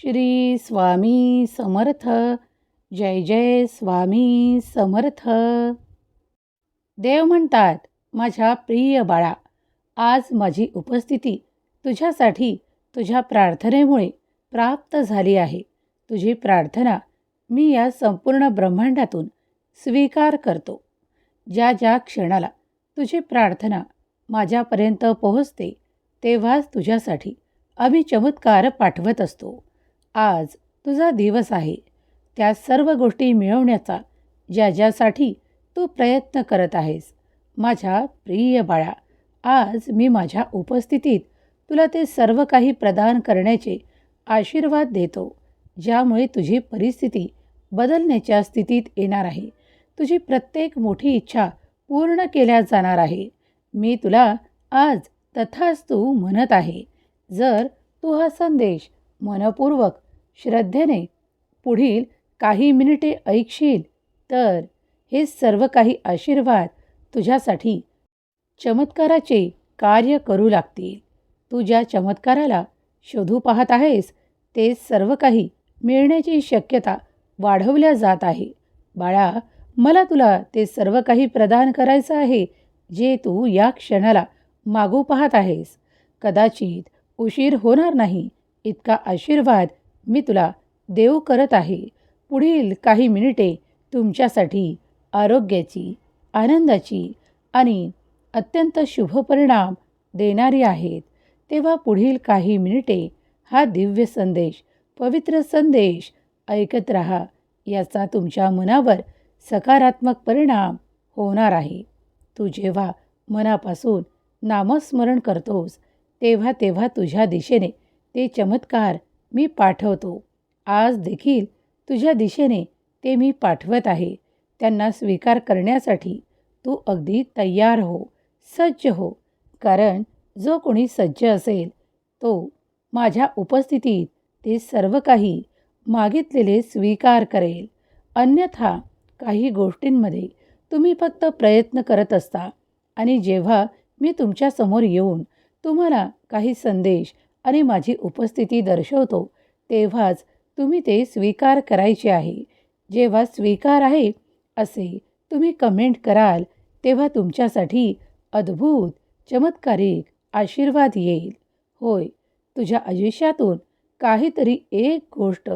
श्री स्वामी समर्थ. जय जय स्वामी समर्थ. देव म्हणतात, माझ्या प्रिय बाळा, आज माझी उपस्थिती तुझ्यासाठी तुझ्या प्रार्थनेमुळे प्राप्त झाली आहे. तुझी प्रार्थना मी या संपूर्ण ब्रह्मांडातून स्वीकार करतो. ज्या ज्या क्षणाला तुझी प्रार्थना माझ्यापर्यंत पोहोचते तेव्हाच तुझ्यासाठी आम्ही चमत्कार पाठवत असतो. आज तुझा दिवस आहे. त्या सर्व गोष्टी मिळवण्याचा ज्यासाठी तू प्रयत्न करत आहेस. माझ्या प्रिय बाळा, आज मी माझ्या उपस्थितीत तुला ते सर्व काही प्रदान करण्याचे आशीर्वाद देतो, ज्यामुळे तुझी परिस्थिती बदलण्याच्या स्थितीत येणार आहे. तुझी प्रत्येक मोठी इच्छा पूर्ण केल्या जाणार आहे. मी तुला आज तथास्तु म्हणत आहे. जर तू हा संदेश मनपूर्वक श्रद्धेने पुढील काही मिनिटे ऐकशील तर हे सर्व काही आशीर्वाद तुझ्यासाठी चमत्काराचे कार्य करू लागतील. तू ज्या चमत्काराला शोधू पाहत आहेस ते सर्व काही मिळण्याची शक्यता वाढवल्या जात आहे. बाळा, मला तुला ते सर्व काही प्रदान करायचं आहे जे तू या क्षणाला मागू पाहत आहेस. कदाचित उशीर होणार नाही इतका आशीर्वाद मी तुला देऊ करत आहे. पुढील काही मिनिटे तुमच्यासाठी आरोग्याची, आनंदाची आणि अत्यंत शुभ परिणाम देणारी आहेत. तेव्हा पुढील काही मिनिटे हा दिव्य संदेश, पवित्र संदेश ऐकत राहा. याचा तुमच्या मनावर सकारात्मक परिणाम होणार आहे. तू जेव्हा मनापासून नामस्मरण करतोस तेव्हा तेव्हा तुझ्या दिशेने ते चमत्कार मी पाठवतो. आज देखील तुझ्या दिशेने ते मी पाठवत आहे. त्यांना स्वीकार करण्यासाठी तू अगदी तयार हो, सज्ज हो. कारण जो कोणी सज्ज असेल तो माझ्या उपस्थितीत ते सर्व काही मागितलेले स्वीकार करेल. अन्यथा काही गोष्टींमध्ये तुम्ही फक्त प्रयत्न करत असता आणि जेव्हा मी तुमच्यासमोर येऊन तुम्हाला काही संदेश आणि माझी उपस्थिती दर्शवतो तेव्हाच तुम्ही ते स्वीकार करायचे आहे. जेव्हा स्वीकार आहे असे तुम्ही कमेंट कराल तेव्हा तुमच्यासाठी अद्भुत, चमत्कारिक आशीर्वाद येईल. होय, तुझ्या आयुष्यातून काहीतरी एक गोष्ट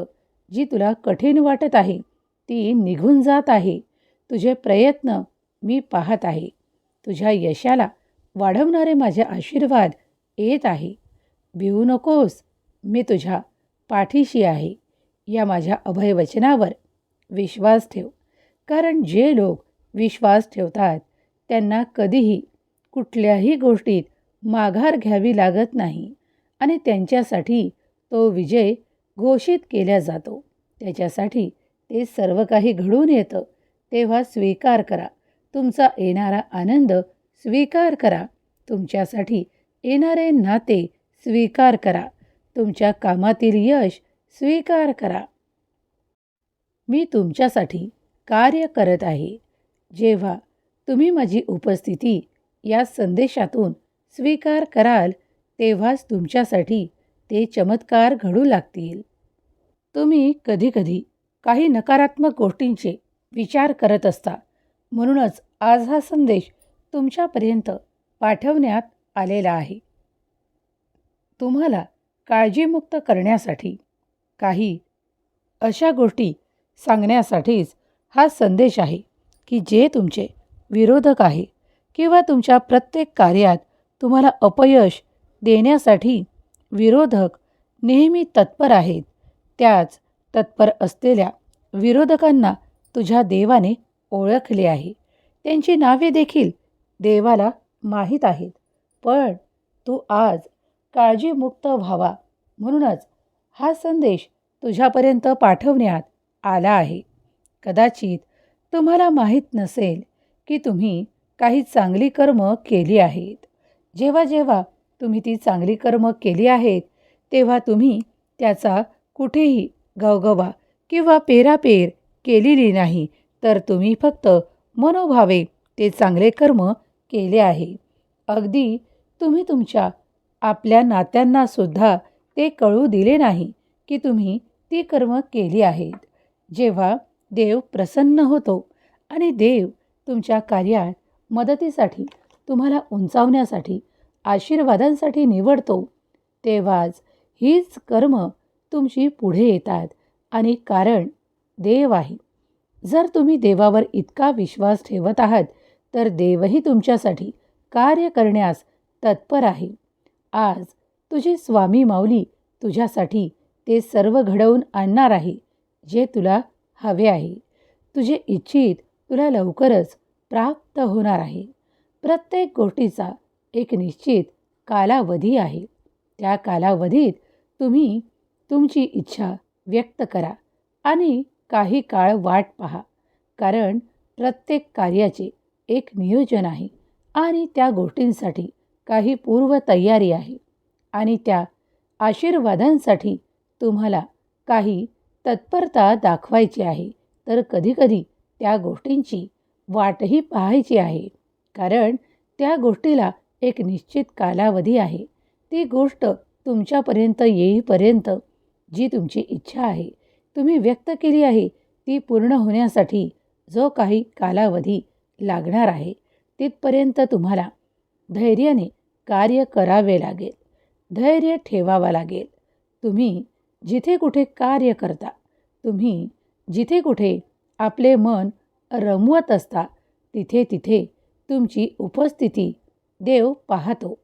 जी तुला कठीण वाटत आहे ती निघून जात आहे. तुझे प्रयत्न मी पाहत आहे. तुझ्या यशाला वाढवणारे माझे आशीर्वाद येत आहे. भिवू नकोस, मी तुझ्या पाठीशी आहे. या माझ्या अभयवचनावर विश्वास ठेव. कारण जे लोक विश्वास ठेवतात त्यांना कधीही कुठल्याही गोष्टीत माघार घ्यावी लागत नाही आणि त्यांच्यासाठी तो विजय घोषित केला जातो. त्याच्यासाठी ते सर्व काही घडून येतं. तेव्हा स्वीकार करा. तुमचा येणारा आनंद स्वीकार करा. तुमच्यासाठी येणारे नाते स्वीकार करा. तुमच्या कामातील यश स्वीकार करा. मी तुमच्यासाठी कार्य करत आहे. जेव्हा तुम्ही माझी उपस्थिती या संदेशातून स्वीकार कराल तेव्हाच तुमच्यासाठी ते चमत्कार घडू लागतील. तुम्ही कधीकधी काही नकारात्मक गोष्टींचे विचार करत असता. म्हणूनच आज हा संदेश तुमच्यापर्यंत पाठवण्यात आलेला आहे. तुम्हाला काळजीमुक्त करण्यासाठी काही अशा गोष्टी सांगण्यासाठीच हा संदेश आहे की जे तुमचे विरोधक आहे किंवा तुमच्या प्रत्येक कार्यात तुम्हाला अपयश देण्यासाठी विरोधक नेहमी तत्पर आहेत. त्याच तत्पर असलेल्या विरोधकांना तुझ्या देवाने ओळखले आहे. त्यांची नावे देखील देवाला माहीत आहेत. पण तू आज काळजीमुक्त व्हावा म्हणूनच हा संदेश तुझ्यापर्यंत पाठवण्यात आला आहे. कदाचित तुम्हाला माहीत नसेल की तुम्ही काही चांगली कर्म केली आहेत. जेव्हा जेव्हा तुम्ही ती चांगली कर्म केली आहेत तेव्हा तुम्ही त्याचा कुठेही गवगवा किंवा पेरापेर केलेली नाही, तर तुम्ही फक्त मनोभावे ते चांगले कर्म केले आहे. अगदी तुम्ही तुमच्या आपल्या नात्यांनासुद्धा ते कळू दिले नाही की तुम्ही ती कर्म केली आहेत. जेव्हा देव प्रसन्न होतो आणि देव तुमच्या कार्यात मदतीसाठी, तुम्हाला उंचावण्यासाठी, आशीर्वादांसाठी निवडतो, तेव्हाच हीच कर्म तुमची पुढे येतात. आणि कारण देव आहे. जर तुम्ही देवावर इतका विश्वास ठेवत आहात तर देवही तुमच्यासाठी कार्य करण्यास तत्पर आहे. आज तुझे स्वामी माऊली तुझ्यासाठी ते सर्व घडवून आणणार आहे जे तुला हवे आहे. तुझे इच्छित तुला लवकरच प्राप्त होणार आहे. प्रत्येक गोष्टीचा एक निश्चित कालावधी आहे. त्या कालावधीत तुम्ही तुमची इच्छा व्यक्त करा आणि काही काळ वाट पहा. कारण प्रत्येक कार्याचे एक नियोजन आहे आणि त्या गोष्टींसाठी काही पूर्वतयारी आहे आणि त्या आशीर्वादांसाठी तुम्हाला काही तत्परता दाखवायची आहे. तर कधीकधी त्या गोष्टींची वाटही पाहायची आहे. कारण त्या गोष्टीला एक निश्चित कालावधी आहे. ती गोष्ट तुमच्यापर्यंत येईपर्यंत जी तुमची इच्छा आहे, तुम्ही व्यक्त केली आहे, ती पूर्ण होण्यासाठी जो काही कालावधी लागणार आहे, तिथपर्यंत तुम्हाला धैर्याने कार्य करावे लागेल. धैर्य ठेवावा लागेल. तुम्ही जिथे कुठे कार्य करता, तुम्ही जिथे कुठे आपले मन रमवत असता, तिथे तिथे तुमची उपस्थिती देव पाहतो.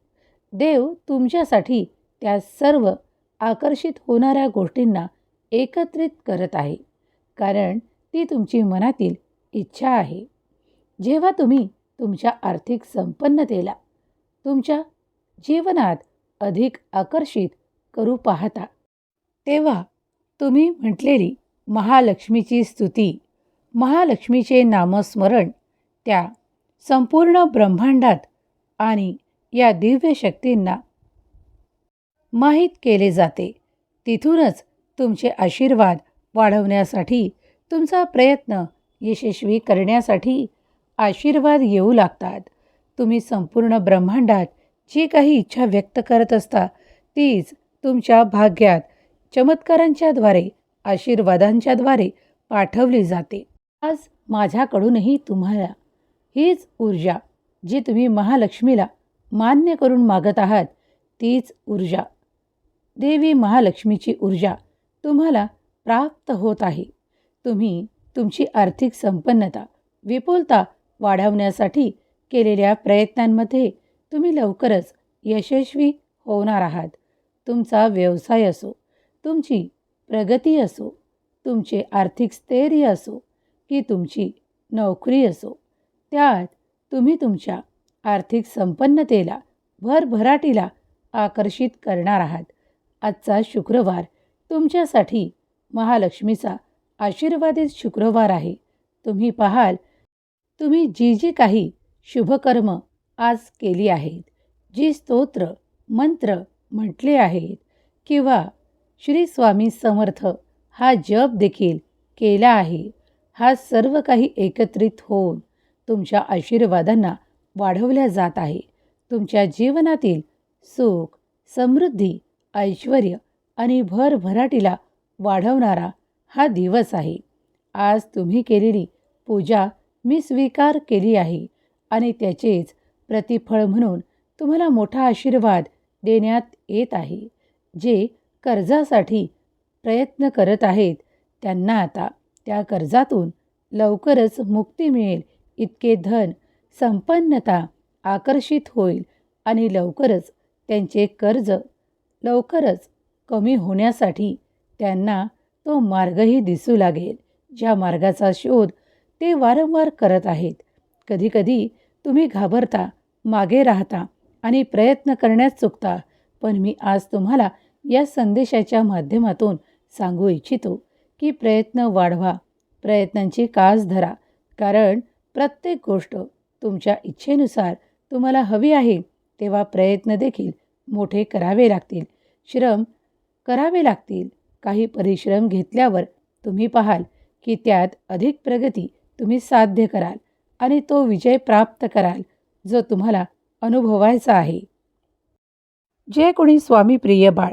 देव तुमच्यासाठी त्या सर्व आकर्षित होणाऱ्या गोष्टींना एकत्रित करत आहे. कारण ती तुमची मनातील इच्छा आहे. जेव्हा तुम्ही तुमच्या आर्थिक संपन्नतेला तुमच्या जीवनात अधिक आकर्षित करू पाहता, तेव्हा तुम्ही म्हटलेली महालक्ष्मीची स्तुती, महालक्ष्मीचे नामस्मरण त्या संपूर्ण ब्रह्मांडात आणि या दिव्य शक्तींना माहीत केले जाते. तिथूनच तुमचे आशीर्वाद वाढवण्यासाठी, तुमचा प्रयत्न यशस्वी करण्यासाठी आशीर्वाद येऊ लागतात. तुम्ही संपूर्ण ब्रह्मांडात जी काही इच्छा व्यक्त करत असता, तीच तुमच्या भाग्यात चमत्कारांच्याद्वारे, आशीर्वादांच्याद्वारे पाठवली जाते. आज माझ्याकडूनही तुम्हाला हीच ऊर्जा, जी तुम्ही महालक्ष्मीला मान्य करून मागत आहात, तीच ऊर्जा, देवी महालक्ष्मीची ऊर्जा तुम्हाला प्राप्त होत आहे. तुम्ही तुमची आर्थिक संपन्नता, विपुलता वाढवण्यासाठी केलेल्या प्रयत्नांमध्ये तुम्ही लवकरच यशस्वी होणार आहात. तुमचा व्यवसाय असो, तुमची प्रगती असो, तुमचे आर्थिक स्थैर्य असो की तुमची नोकरी असो, त्यात तुम्ही तुमच्या आर्थिक संपन्नतेला, भरभराटीला आकर्षित करणार आहात. आजचा शुक्रवार तुमच्यासाठी महालक्ष्मीचा आशीर्वादित शुक्रवार आहे. तुम्ही पाहाल, तुम्ही जी जी काही शुभकर्म आज केली आहेत, जी स्तोत्र मंत्र म्हटले आहेत किंवा श्री स्वामी समर्थ हा जप देखील केला आहे, हा सर्व काही एकत्रित होऊन तुमच्या आशीर्वादांना वाढवल्या जात आहे. तुमच्या जीवनातील सुख, समृद्धी, ऐश्वर्य आणि भरभराटीला वाढवणारा हा दिवस आहे. आज तुम्ही केलेली पूजा मी स्वीकार केली आहे आणि त्याचेच प्रतिफळ म्हणून तुम्हाला मोठा आशीर्वाद देण्यात येत आहे. जे कर्जासाठी प्रयत्न करत आहेत, त्यांना आता त्या कर्जातून लवकरच मुक्ती मिळेल. इतके धन, संपन्नता आकर्षित होईल आणि लवकरच त्यांचे कर्ज लवकरच कमी होण्यासाठी त्यांना तो मार्गही दिसू लागेल, ज्या मार्गाचा शोध ते वारंवार करत आहेत. कधीकधी तुम्ही घाबरता, मागे राहता आणि प्रयत्न करण्यास चुकता. पण मी आज तुम्हाला या संदेशाच्या माध्यमातून सांगू इच्छितो की प्रयत्न वाढवा, प्रयत्नांची कास धरा. कारण प्रत्येक गोष्ट तुमच्या इच्छेनुसार तुम्हाला हवी आहे, तेव्हा प्रयत्न देखील मोठे करावे लागतील, श्रम करावे लागतील. काही परिश्रम घेतल्यावर तुम्ही पाहाल की त्यात अधिक प्रगती तुम्ही साध्य कराल आणि तो विजय प्राप्त कराल जो तुम्हाला अनुभवायचा आहे. जे कोणी स्वामी प्रिय बाळ